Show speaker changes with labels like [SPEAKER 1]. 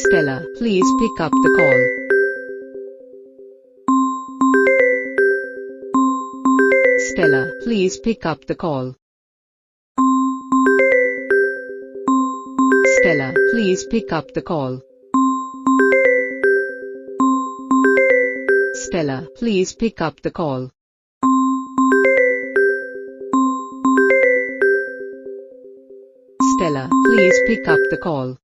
[SPEAKER 1] Stella, please pick up the call. Stella, please pick up the call. Stella, please pick up the call. Stella, please pick up the call. Stella, please pick up the call.